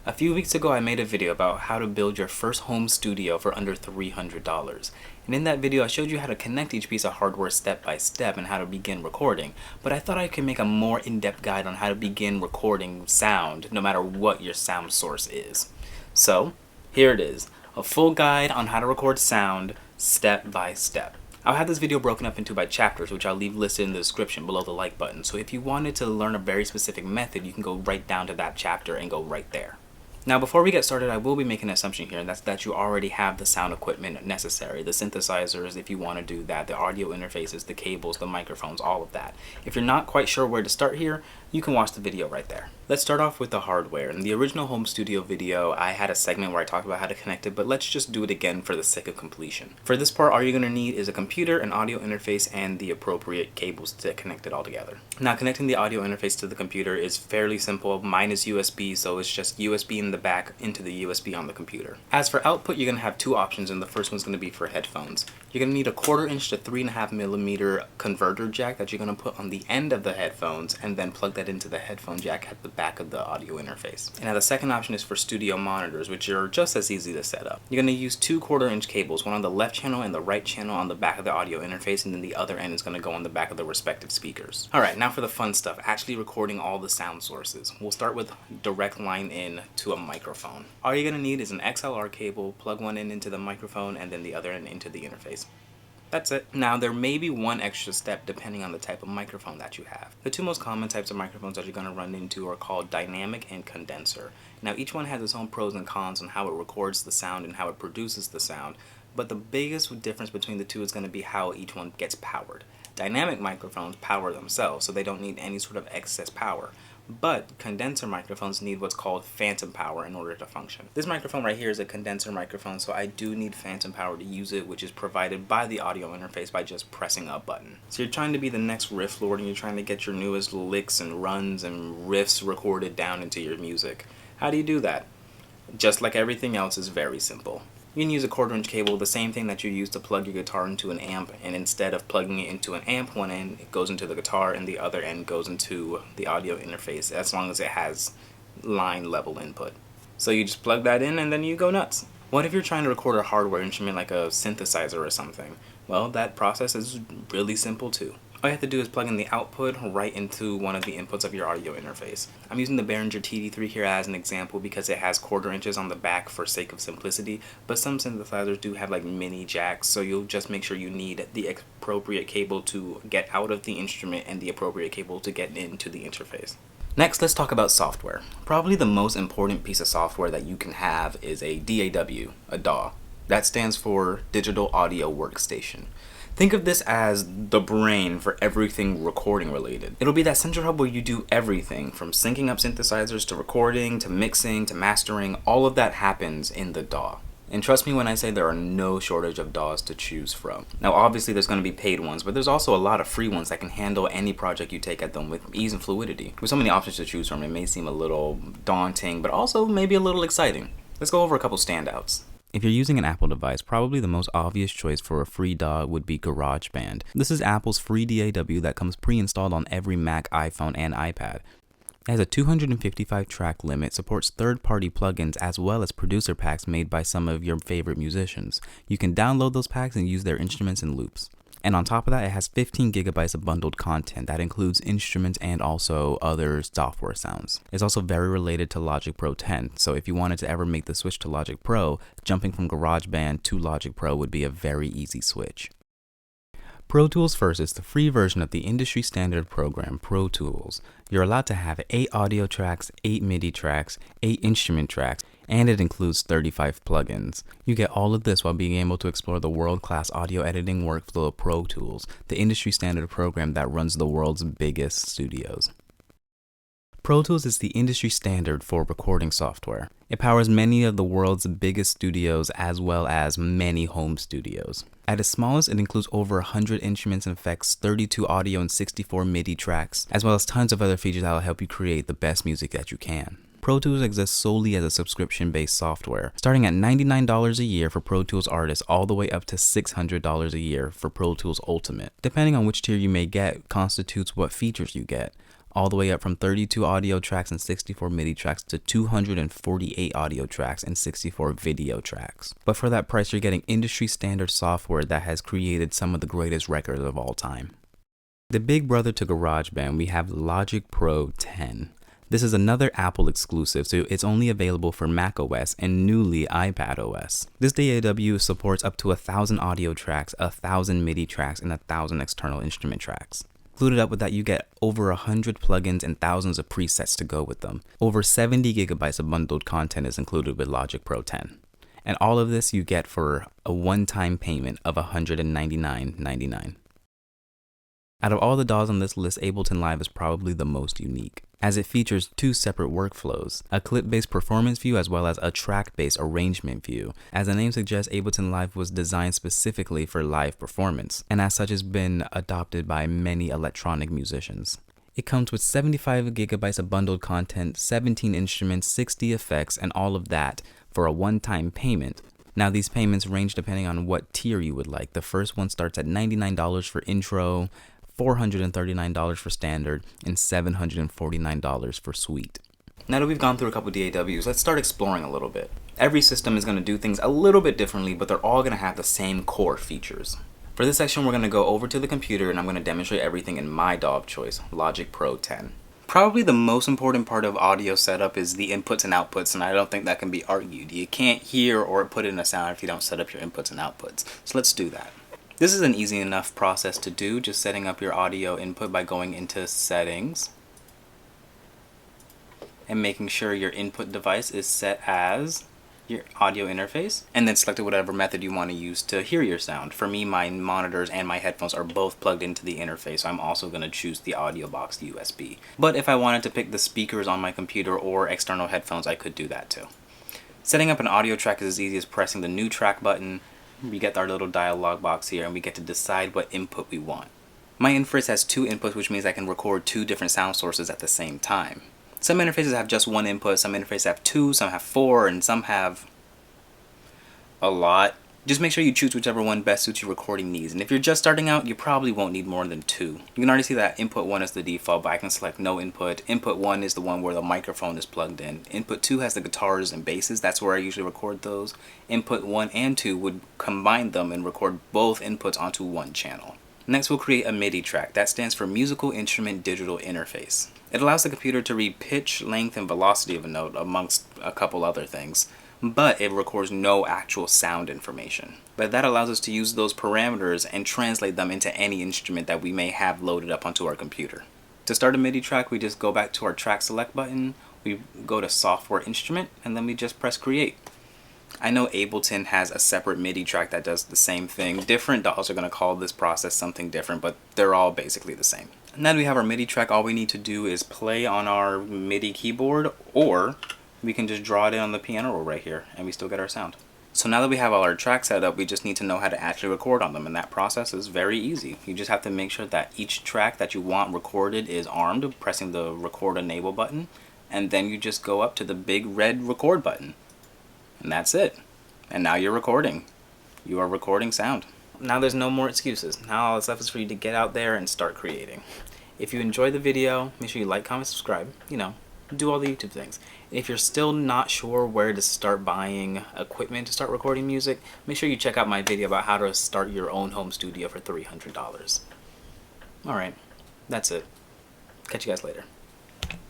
A few weeks ago I made a video about how to build your first home studio for under $300. And in that video I showed you how to connect each piece of hardware step by step and how to begin recording. But I thought I could make a more in-depth guide on how to begin recording sound no matter what your sound source is. So here it is, a full guide on how to record sound step by step. I'll have this video broken up into by chapters, which I'll leave listed in the description below the like button. So if you wanted to learn a very specific method, you can go right down to that chapter and go right there. Now before we get started, I will be making an assumption here, and that's that you already have the sound equipment necessary, the synthesizers if you want to do that, the audio interfaces, the cables, the microphones, all of that. If you're not quite sure where to start here, you can watch the video right there. Let's start off with the hardware. In the original home studio video, I had a segment where I talked about how to connect it, but let's just do it again for the sake of completion. For this part, all you're going to need is a computer, an audio interface, and the appropriate cables to connect it all together. Now, connecting the audio interface to the computer is fairly simple. Mine is USB, so it's just USB in the back into the USB on the computer. As for output, you're going to have two options, and the first one's going to be for headphones. You're going to need a 1/4 inch to 3.5 millimeter converter jack that you're going to put on the end of the headphones and then plug that into the headphone jack at the back of the audio interface. And now the second option is for studio monitors, which are just as easy to set up. You're going to use two 1/4 inch cables, one on the left channel and the right channel on the back of the audio interface, and then the other end is going to go on the back of the respective speakers. Alright, now for the fun stuff, actually recording all the sound sources. We'll start with direct line in to a microphone. All you're going to need is an XLR cable, plug one end into the microphone and then the other end into the interface. That's it. Now there may be one extra step depending on the type of microphone that you have. The two most common types of microphones that you're going to run into are called dynamic and condenser. Now each one has its own pros and cons on how it records the sound and how it produces the sound, but the biggest difference between the two is going to be how each one gets powered. Dynamic microphones power themselves, so they don't need any sort of excess power. But condenser microphones need what's called phantom power in order to function. This microphone right here is a condenser microphone, so I do need phantom power to use it, which is provided by the audio interface by just pressing a button. So you're trying to be the next riff lord and you're trying to get your newest licks and runs and riffs recorded down into your music. How do you do that? Just like everything else, is very simple. You can use a 1/4 inch cable, the same thing that you use to plug your guitar into an amp, and instead of plugging it into an amp, one end it goes into the guitar and the other end goes into the audio interface, as long as it has line level input. So you just plug that in and then you go nuts. What if you're trying to record a hardware instrument like a synthesizer or something? Well, that process is really simple too. All you have to do is plug in the output right into one of the inputs of your audio interface. I'm using the Behringer TD3 here as an example because it has 1/4 inches on the back for sake of simplicity, but some synthesizers do have like mini jacks, so you'll just make sure you need the appropriate cable to get out of the instrument and the appropriate cable to get into the interface. Next, let's talk about software. Probably the most important piece of software that you can have is a DAW, a DAW. That stands for Digital Audio Workstation. Think of this as the brain for everything recording related. It'll be that central hub where you do everything from syncing up synthesizers to recording to mixing to mastering. All of that happens in the DAW. And trust me when I say there are no shortage of DAWs to choose from. Now obviously there's going to be paid ones, but there's also a lot of free ones that can handle any project you take at them with ease and fluidity. With so many options to choose from, it may seem a little daunting, but also maybe a little exciting. Let's go over a couple standouts. If you're using an Apple device, probably the most obvious choice for a free DAW would be GarageBand. This is Apple's free DAW that comes pre-installed on every Mac, iPhone, and iPad. It has a 255 track limit, supports third-party plugins as well as producer packs made by some of your favorite musicians. You can download those packs and use their instruments and loops. And on top of that, it has 15 gigabytes of bundled content that includes instruments and also other software sounds. It's also very related to Logic Pro 10, so if you wanted to ever make the switch to Logic Pro, jumping from GarageBand to Logic Pro would be a very easy switch. Pro Tools first is the free version of the industry standard program, Pro Tools. You're allowed to have 8 audio tracks, 8 MIDI tracks, 8 instrument tracks, and it includes 35 plugins. You get all of this while being able to explore the world-class audio editing workflow of Pro Tools, the industry standard program that runs the world's biggest studios. Pro Tools is the industry standard for recording software. It powers many of the world's biggest studios as well as many home studios. At its smallest, it includes over 100 instruments and effects, 32 audio and 64 MIDI tracks, as well as tons of other features that will help you create the best music that you can. Pro Tools exists solely as a subscription-based software, starting at $99 a year for Pro Tools Artist all the way up to $600 a year for Pro Tools Ultimate. Depending on which tier you may get constitutes what features you get. all the way up from 32 audio tracks and 64 MIDI tracks to 248 audio tracks and 64 video tracks. But for that price, you're getting industry standard software that has created some of the greatest records of all time. The big brother to GarageBand, we have Logic Pro 10. This is another Apple exclusive, so it's only available for macOS and newly iPadOS. This DAW supports up to 1,000 audio tracks, 1,000 MIDI tracks, and 1,000 external instrument tracks. Included up with that, you get over 100 plugins and thousands of presets to go with them. Over 70 gigabytes of bundled content is included with Logic Pro 10. And all of this you get for a one-time payment of $199.99. Out of all the DAWs on this list, Ableton Live is probably the most unique, as it features two separate workflows, a clip-based performance view as well as a track-based arrangement view. As the name suggests, Ableton Live was designed specifically for live performance, and as such has been adopted by many electronic musicians. It comes with 75 gigabytes of bundled content, 17 instruments, 60 effects, and all of that for a one-time payment. Now these payments range depending on what tier you would like. The first one starts at $99 for intro, $439 for standard, and $749 for suite. Now that we've gone through a couple DAWs, let's start exploring a little bit. Every system is going to do things a little bit differently, but they're all going to have the same core features. For this section, we're going to go over to the computer and I'm going to demonstrate everything in my DAW of choice, Logic Pro 10. Probably the most important part of audio setup is the inputs and outputs, and I don't think that can be argued. You can't hear or put in a sound if you don't set up your inputs and outputs. So let's do that. This is an easy enough process to do, just setting up your audio input by going into settings and making sure your input device is set as your audio interface, and then select whatever method you want to use to hear your sound. For me, my monitors and my headphones are both plugged into the interface, so I'm also going to choose the audio box USB. But if I wanted to pick the speakers on my computer or external headphones, I could do that too. Setting up an audio track is as easy as pressing the new track button. We get our little dialog box here and we get to decide what input we want. My interface has two inputs, which means I can record two different sound sources at the same time. Some interfaces have just one input, some interfaces have two, some have four, and some have a lot. Just make sure you choose whichever one best suits your recording needs. And if you're just starting out, you probably won't need more than two. You can already see that input 1 is the default, but I can select no input. Input 1 is the one where the microphone is plugged in. Input 2 has the guitars and basses. That's where I usually record those. Input 1 and 2 would combine them and record both inputs onto one channel. Next, we'll create a MIDI track. That stands for Musical Instrument Digital Interface. It allows the computer to read pitch, length, and velocity of a note, amongst a couple other things, but it records no actual sound information. But that allows us to use those parameters and translate them into any instrument that we may have loaded up onto our computer. To start a MIDI track, we just go back to our track select button, we go to software instrument, and then we just press create. I know Ableton has a separate MIDI track that does the same thing. Different DAWs are going to call this process something different, but they're all basically the same. Now that we have our MIDI track, all we need to do is play on our MIDI keyboard, or we can just draw it in on the piano roll right here, and we still get our sound. So now that we have all our tracks set up, we just need to know how to actually record on them, and that process is very easy. You just have to make sure that each track that you want recorded is armed, pressing the record enable button, and then you just go up to the big red record button. And that's it. And now you're recording. You are recording sound. Now there's no more excuses. Now all that's left is for you to get out there and start creating. If you enjoyed the video, make sure you like, comment, subscribe. You know, do all the YouTube things. If you're still not sure where to start buying equipment to start recording music, make sure you check out my video about how to start your own home studio for $300. Alright, that's it. Catch you guys later.